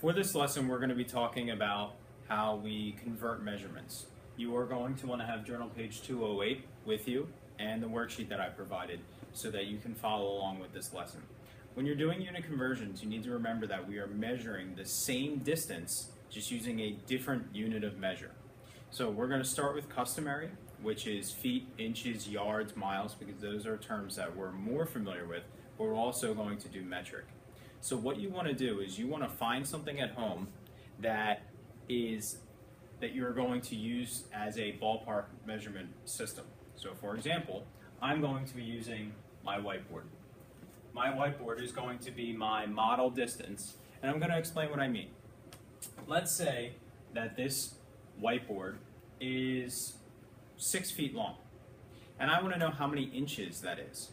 For this lesson, we're going to be talking about how we convert measurements. You are going to want to have journal page 208 with you and the worksheet that I provided so that you can follow along with this lesson. When you're doing unit conversions, you need to remember that we are measuring the same distance, just using a different unit of measure. So we're going to start with customary, which is feet, inches, yards, miles, because those are terms that we're more familiar with, but we're also going to do metric. So what you want to do is you want to find something at home that you're going to use as a ballpark measurement system. So for example, I'm going to be using my whiteboard. My whiteboard is going to be my model distance, and I'm going to explain what I mean. Let's say that this whiteboard is 6 feet long, and I want to know how many inches that is.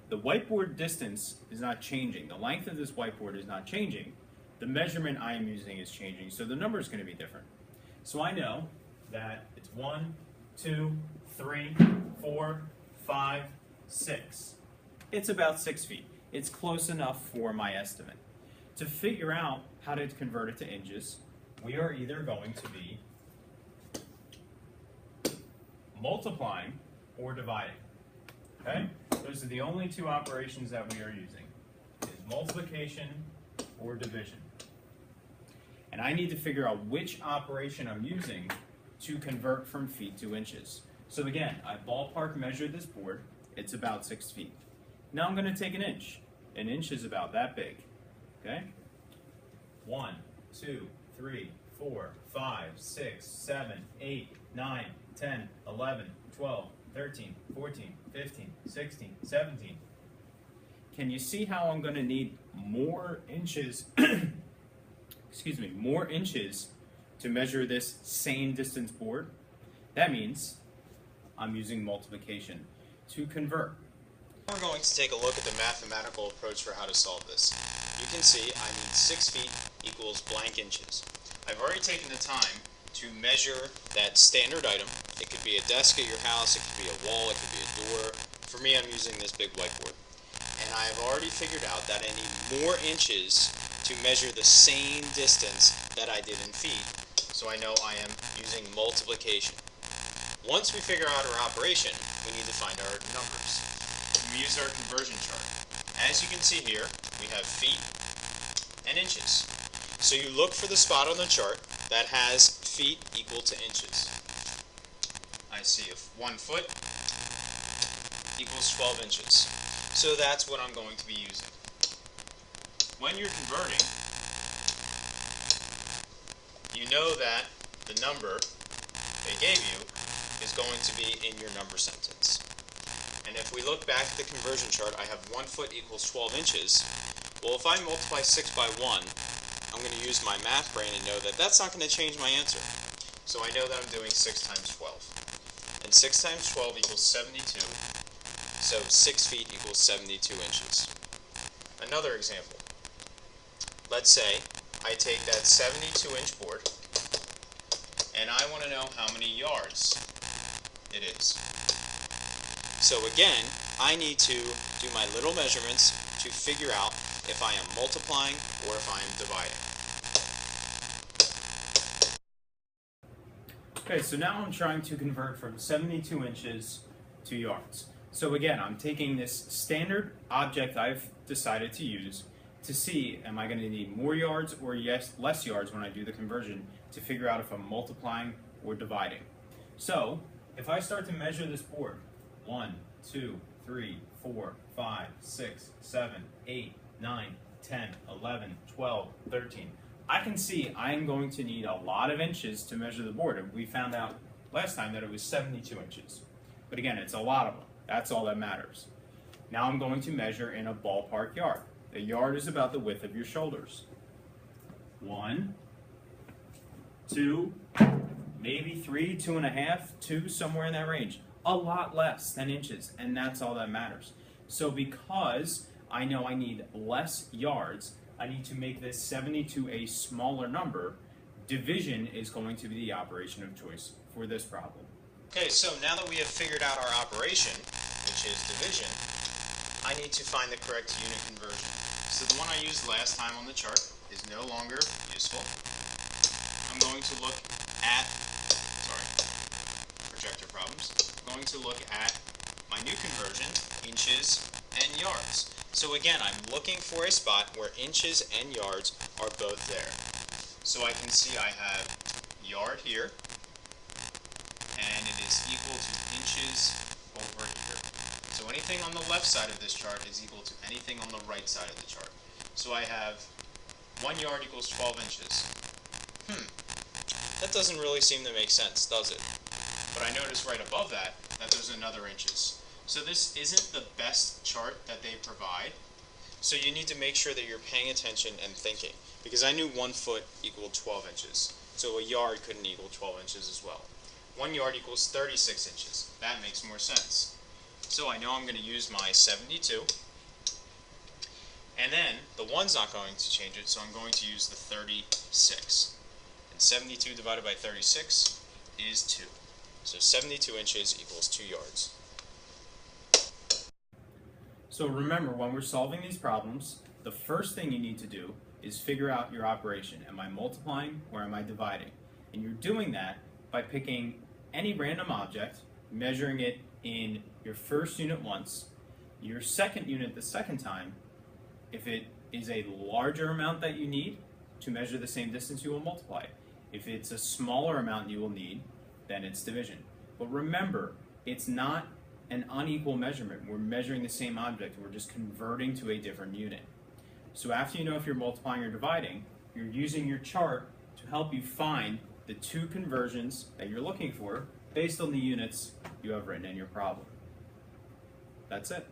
The whiteboard distance is not changing. The length of this whiteboard is not changing. The measurement I am using is changing, so the number is going to be different. So I know that it's 1, 2, 3, 4, 5, 6. It's about 6 feet. It's close enough for my estimate. To figure out how to convert it to inches, we are either going to be multiplying or dividing. Okay? Those are the only two operations that we are using, is multiplication or division. And I need to figure out which operation I'm using to convert from feet to inches. So again, I ballpark measured this board. It's about 6 feet. Now I'm going to take an inch. An inch is about that big. Okay? 1, 2, 3, 4, 5, 6, 7, 8, 9, 10, 11, 12, 13, 14, 15, 16, 17. Can you see how I'm going to need more inches, more inches to measure this same distance board? That means I'm using multiplication to convert. We're going to take a look at the mathematical approach for how to solve this. You can see I need 6 feet equals blank inches. I've already taken the time to measure that standard item. It could be a desk at your house, it could be a wall, it could be a door. For me, I'm using this big whiteboard. And I've already figured out that I need more inches to measure the same distance that I did in feet, so I know I am using multiplication. Once we figure out our operation, we need to find our numbers. We use our conversion chart. As you can see here, we have feet and inches. So you look for the spot on the chart that has feet equal to inches. I see 1 foot equals 12 inches. So that's what I'm going to be using. When you're converting, you know that the number they gave you is going to be in your number sentence. And if we look back at the conversion chart, I have 1 foot equals 12 inches. Well, if I multiply 6 by 1, I'm going to use my math brain and know that that's not going to change my answer. So I know that I'm doing 6 times 12. And 6 times 12 equals 72. So 6 feet equals 72 inches. Another example. Let's say I take that 72-inch board and I want to know how many yards it is. So again, I need to do my little measurements to figure out if I am multiplying or if I am dividing. Okay, so now I'm trying to convert from 72 inches to yards. So again, I'm taking this standard object I've decided to use to see, am I going to need more yards or less yards when I do the conversion to figure out if I'm multiplying or dividing. So if I start to measure this board, 1, 2, 3, 4, 5, 6, 7, 8, 9, 10, 11, 12, 13. I can see I am going to need a lot of inches to measure the board. We found out last time that it was 72 inches. But again, it's a lot of them. That's all that matters. Now I'm going to measure in a ballpark yard. A yard is about the width of your shoulders. 1, 2, maybe 3, 2.5, 2, somewhere in that range. A lot less than inches, and that's all that matters. So because I know I need less yards, I need to make this 72 a smaller number. Division is going to be the operation of choice for this problem. Okay, so now that we have figured out our operation, which is division, I need to find the correct unit conversion. So the one I used last time on the chart is no longer useful. I'm going to look at, projector problems. I'm going to look at my new conversion, inches and yards. So again, I'm looking for a spot where inches and yards are both there. So I can see I have yard here, and it is equal to inches over here. So anything on the left side of this chart is equal to anything on the right side of the chart. So I have 1 yard equals 12 inches. That doesn't really seem to make sense, does it? But I notice right above that there's another inches. So this isn't the best chart that they provide. So you need to make sure that you're paying attention and thinking. Because I knew 1 foot equaled 12 inches. So a yard couldn't equal 12 inches as well. 1 yard equals 36 inches. That makes more sense. So I know I'm going to use my 72. And then the 1's not going to change it, so I'm going to use the 36. And 72 divided by 36 is 2. So 72 inches equals 2 yards. So remember, when we're solving these problems, the first thing you need to do is figure out your operation. Am I multiplying or am I dividing? And you're doing that by picking any random object, measuring it in your first unit once, your second unit the second time. If it is a larger amount that you need to measure the same distance, you will multiply it. If it's a smaller amount you will need, then it's division. But remember, it's not an unequal measurement. We're measuring the same object, we're just converting to a different unit. So after you know if you're multiplying or dividing, you're using your chart to help you find the 2 conversions that you're looking for based on the units you have written in your problem. That's it.